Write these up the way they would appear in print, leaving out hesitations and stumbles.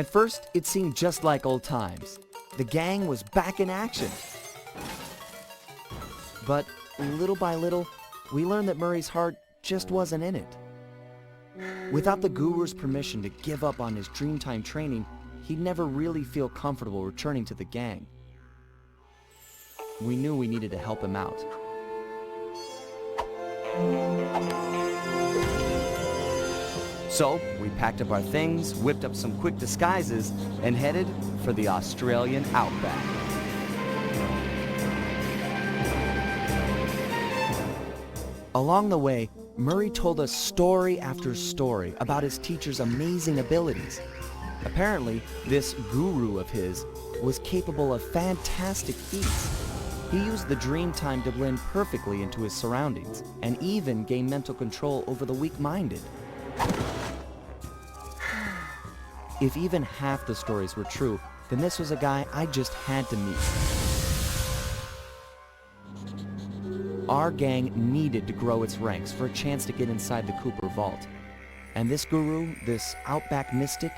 At first, it seemed just like old times. The gang was back in action. But little by little, we learned that Murray's heart just wasn't in it. Without the guru's permission to give up on his Dreamtime training, he'd never really feel comfortable returning to the gang. We knew we needed to help him out. So, we packed up our things, whipped up some quick disguises, and headed for the Australian outback. Along the way, Murray told us story after story about his teacher's amazing abilities. Apparently, this guru of his was capable of fantastic feats. He used the Dreamtime to blend perfectly into his surroundings, and even gain mental control over the weak-minded. If even half the stories were true, then this was a guy I just had to meet. Our gang needed to grow its ranks for a chance to get inside the Cooper Vault. And this guru, this outback mystic,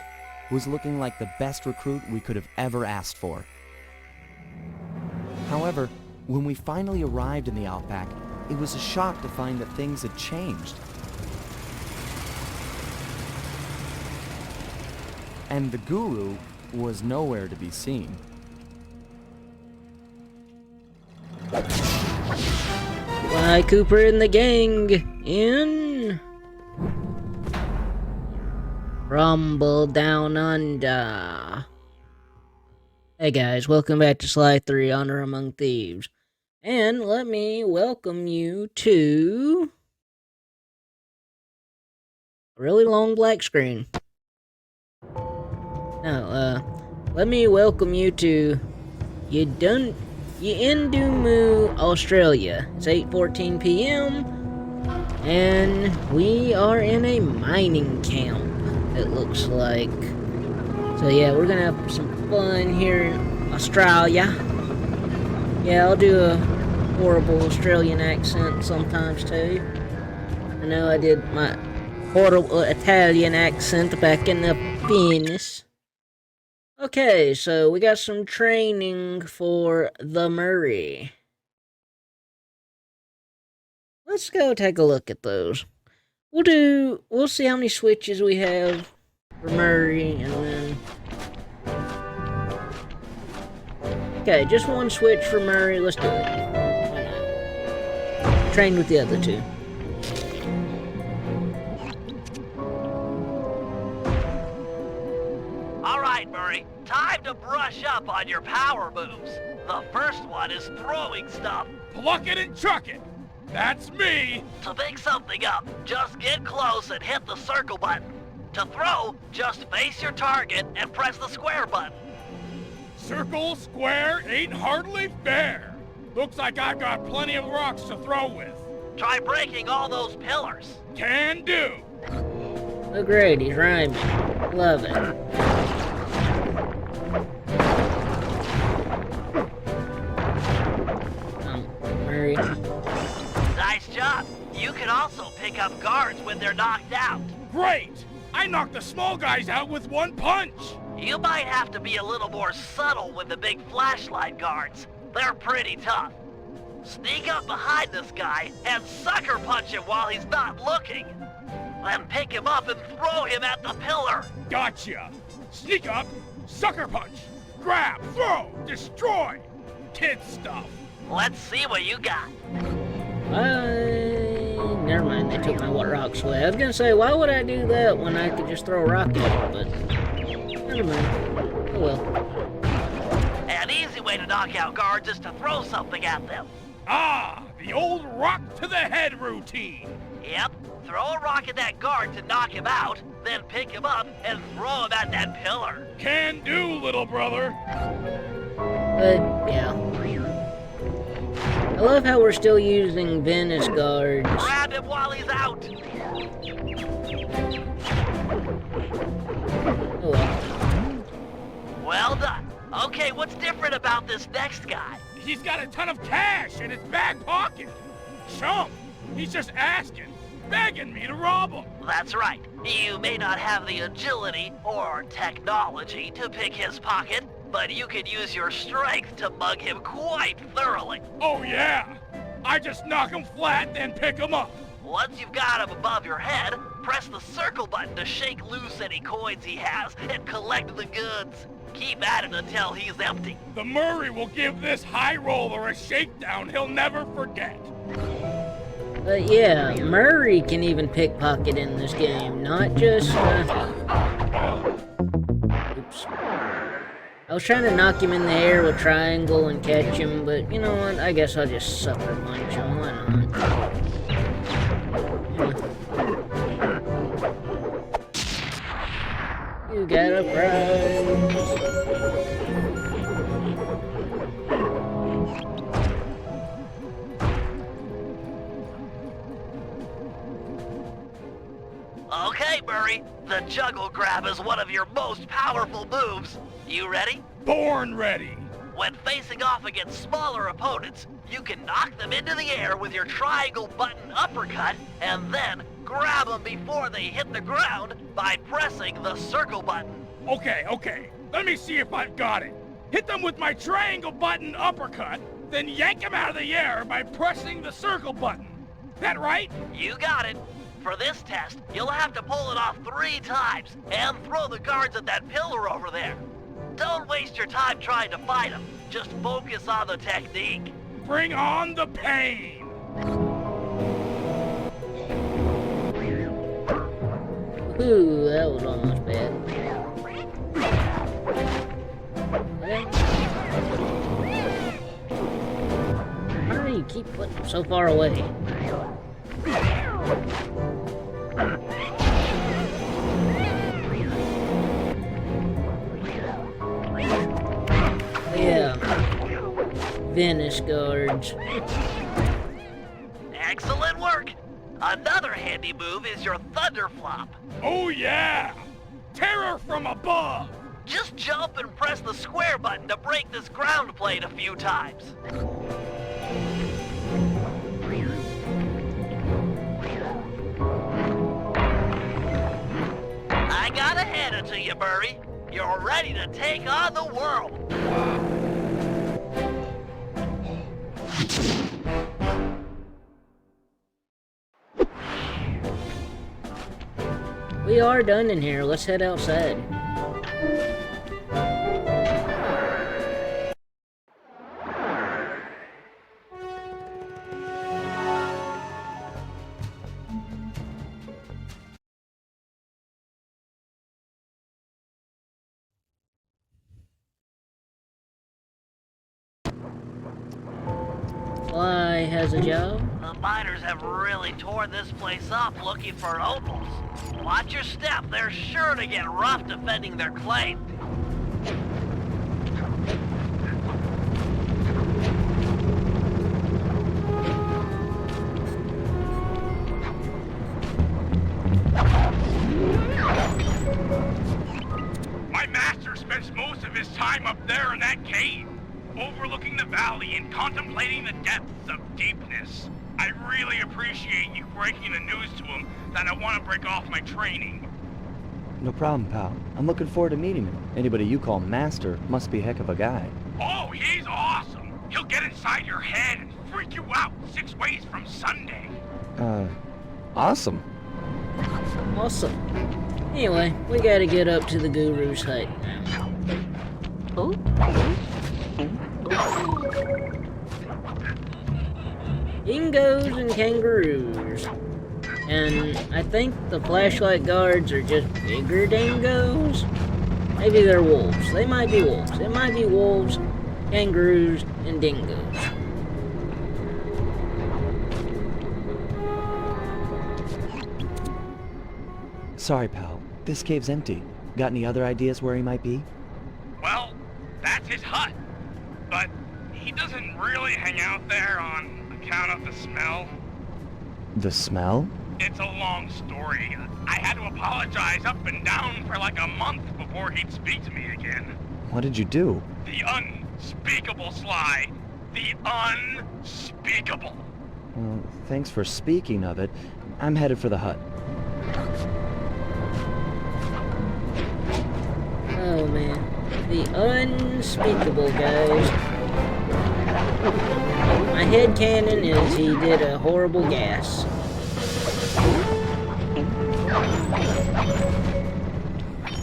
was looking like the best recruit we could have ever asked for. However, when we finally arrived in the outback, it was a shock to find that things had changed. And the guru was nowhere to be seen. Why, Cooper and the gang in Rumble Down Under. Hey guys, welcome back to Sly 3 Honor Among Thieves. And let me welcome you to a really long black screen. No, let me welcome you to Yindumu, Australia. It's 8:14 p.m. and we are in a mining camp, it looks like. So yeah, we're gonna have some fun here in Australia. Yeah, I'll do a horrible Australian accent sometimes too. I know I did my horrible Italian accent back in the fitness. Okay, so we got some training for the Murray. Let's go take a look at those. We'll see how many switches we have for Murray, and then... Okay, just one switch for Murray, let's do it. Why not? Train with the other two. Alright, Murray, time to brush up on your power moves. The first one is throwing stuff. Pluck it and chuck it! That's me! To pick something up, just get close and hit the circle button. To throw, just face your target and press the square button. Circle, square, ain't hardly fair. Looks like I've got plenty of rocks to throw with. Try breaking all those pillars. Can do! Oh great, he's rhyming. Love it. Murray. Nice job. You can also pick up guards when they're knocked out. Great! I knocked the small guys out with one punch! You might have to be a little more subtle with the big flashlight guards. They're pretty tough. Sneak up behind this guy and sucker punch him while he's not looking. Then pick him up and throw him at the pillar. Gotcha! Sneak up, sucker punch, grab, throw, destroy! Kid stuff! Let's see what you got. Never mind, they took my rocks away. I was gonna say, why would I do that when I could just throw a rock at it, but... Never mind. Oh well. An easy way to knock out guards is to throw something at them. Ah, the old rock to the head routine. Yep, throw a rock at that guard to knock him out, then pick him up and throw him at that pillar. Can do, little brother. But, yeah. I love how we're still using Venice guards. Grab him while he's out. Oh well. Well done. Okay, what's different about this next guy? He's got a ton of cash in his back pocket. Chump! He's just asking, begging me to rob him. That's right. You may not have the agility or technology to pick his pocket, but you can use your strength to mug him quite thoroughly. Oh yeah! I just knock him flat, then pick him up. Once you've got him above your head, press the circle button to shake loose any coins he has and collect the goods. Keep at it until he's empty. The Murray will give this high roller a shakedown he'll never forget. But yeah, Murray can even pickpocket in this game, not just, Oops. I was trying to knock him in the air with triangle and catch him, but you know what? I guess I'll just sucker punch him. Why not? You got a prize. Okay, Murray. The juggle grab is one of your most powerful moves. You ready? Born ready. When facing off against smaller opponents, you can knock them into the air with your triangle button uppercut, and then grab them before they hit the ground by pressing the circle button. Okay. Let me see if I've got it. Hit them with my triangle button uppercut, then yank them out of the air by pressing the circle button. That right? You got it. For this test, you'll have to pull it off 3 times and throw the guards at that pillar over there. Don't waste your time trying to fight them. Just focus on the technique. Bring on the pain. Ooh, that was almost bad. Why do you keep putting them so far away? Yeah. Venice guards. Excellent work. Another handy move is your thunder flop. Oh yeah! Terror from above! Just jump and press the square button to break this ground plate a few times. I gotta hand it to you, Murray. You're ready to take on the world. We are done in here. Let's head outside. Fly has a job. The miners have really torn this place up looking for opals. Watch your step. They're sure to get rough defending their claim. My master spends most of his time up there in that cave, overlooking the valley and contemplating the depths of deepness. I really appreciate you breaking the news to him that I want to break off my training. No problem, pal. I'm looking forward to meeting him. Anybody you call master must be a heck of a guy. Oh, he's awesome! He'll get inside your head and freak you out 6 ways from Sunday. Awesome. Awesome. Anyway, we gotta get up to the guru's hut now. Dingoes and kangaroos. And I think the flashlight guards are just bigger dingoes. Maybe they're wolves. They might be wolves. It might be wolves, kangaroos, and dingoes. Sorry, pal. This cave's empty. Got any other ideas where he might be? Well, that's his hut. But he doesn't really hang out there on account of the smell. The smell? It's a long story. I had to apologize up and down for like a month before he'd speak to me again. What did you do? The unspeakable, Sly. The unspeakable. Well, thanks for speaking of it. I'm headed for the hut. Oh man. The unspeakable, guys. My headcanon is he did a horrible gas.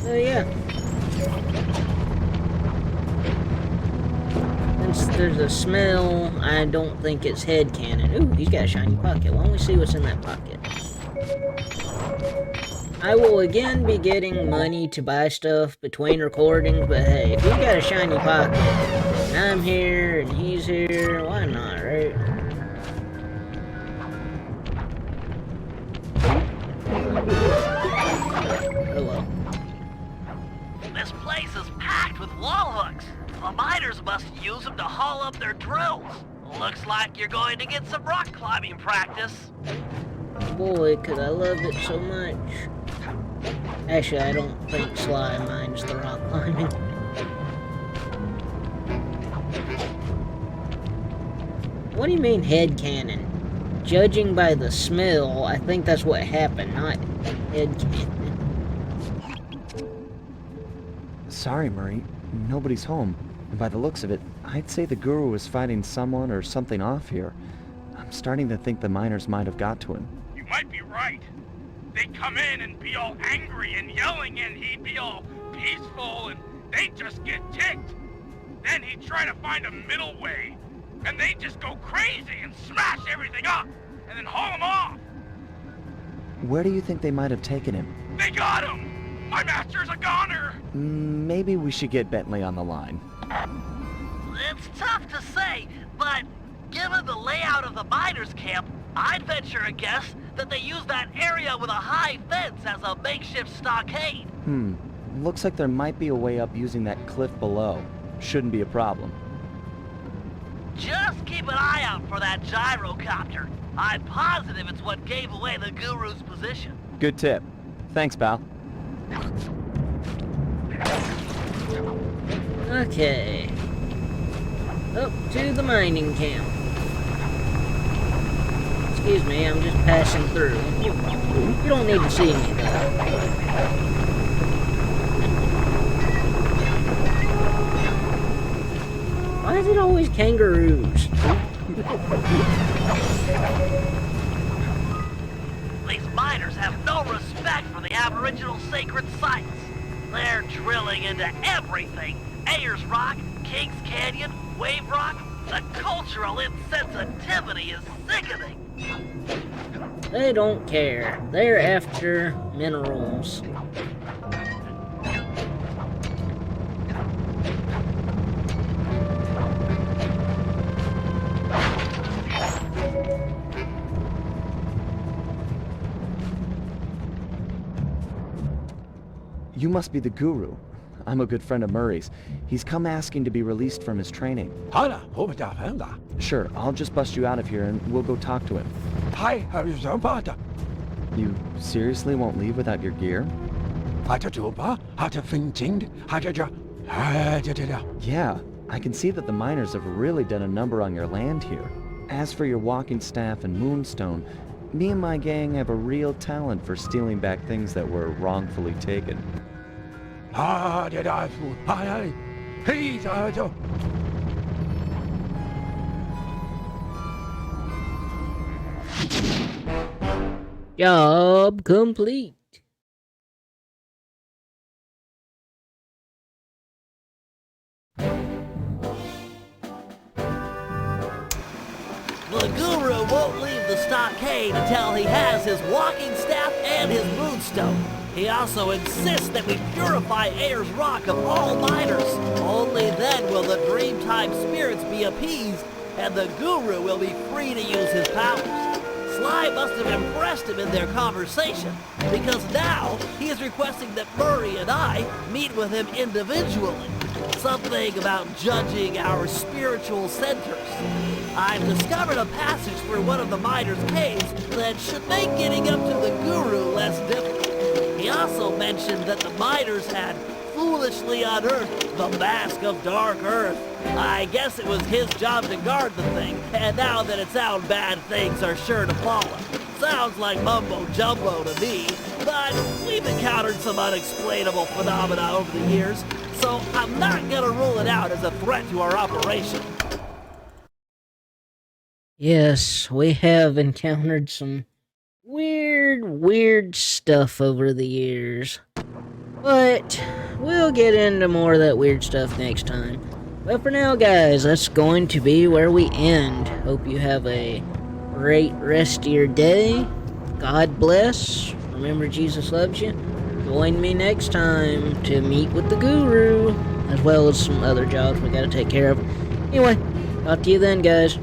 So yeah. Since there's a smell, I don't think it's headcanon. Ooh, he's got a shiny pocket. Why don't we see what's in that pocket? I will again be getting money to buy stuff between recordings, but hey, if he's got a shiny pocket, and I'm here, and he's here, why not, right? Oh well. This place is packed with wall hooks. The miners must use them to haul up their drills. Looks like you're going to get some rock climbing practice. Boy, cause I love it so much. Actually, I don't think Sly minds the rock climbing. What do you mean headcanon? Judging by the smell, I think that's what happened, not headcanon. Sorry, Murray. Nobody's home. And by the looks of it, I'd say the guru was fighting someone or something off here. I'm starting to think the miners might have got to him. You might be right. They'd come in and be all angry and yelling, and he'd be all peaceful, and they'd just get ticked. Then he'd try to find a middle way, and they'd just go crazy and smash everything up, and then haul him off. Where do you think they might have taken him? They got him! My master's a goner! Maybe we should get Bentley on the line. It's tough to say, but given the layout of the miners' camp, I'd venture a guess that they use that area with a high fence as a makeshift stockade. Looks like there might be a way up using that cliff below. Shouldn't be a problem. Just keep an eye out for that gyrocopter. I'm positive it's what gave away the guru's position. Good tip. Thanks, pal. Okay. Up to the mining camp. Excuse me, I'm just passing through. You don't need to see me, though. Why is it always kangaroos? These miners have no respect for the Aboriginal sacred sites. They're drilling into everything. Ayers Rock, Kings Canyon, Wave Rock. The cultural insensitivity is sickening. They don't care. They're after minerals. You must be the guru. I'm a good friend of Murray's. He's come asking to be released from his training. Sure, I'll just bust you out of here and we'll go talk to him. You seriously won't leave without your gear? Yeah, I can see that the miners have really done a number on your land here. As for your walking staff and moonstone, me and my gang have a real talent for stealing back things that were wrongfully taken. Job complete. The guru won't leave the stockade until he has his walking staff and his moonstone. He also insists that we purify Ayers Rock of all miners. Only then will the Dreamtime spirits be appeased, and the guru will be free to use his powers. Sly must have impressed him in their conversation, because now he is requesting that Murray and I meet with him individually. Something about judging our spiritual centers. I've discovered a passage through one of the miners' caves that should make getting up to the guru less difficult. He also mentioned that the miners had foolishly unearthed the Mask of Dark Earth, I guess it was his job to guard the thing, and now that it's out, bad things are sure to follow. Sounds like mumbo jumbo to me, but we've encountered some unexplainable phenomena over the years, so I'm not gonna rule it out as a threat to our operation. Yes, we have encountered some weird stuff over the years. But we'll get into more of that weird stuff next time. But for now, guys, that's going to be where we end. Hope you have a great rest of your day. God bless. Remember, Jesus loves you. Join me next time to meet with the guru, as well as some other jobs we gotta take care of. Anyway, talk to you then, guys.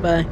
Bye.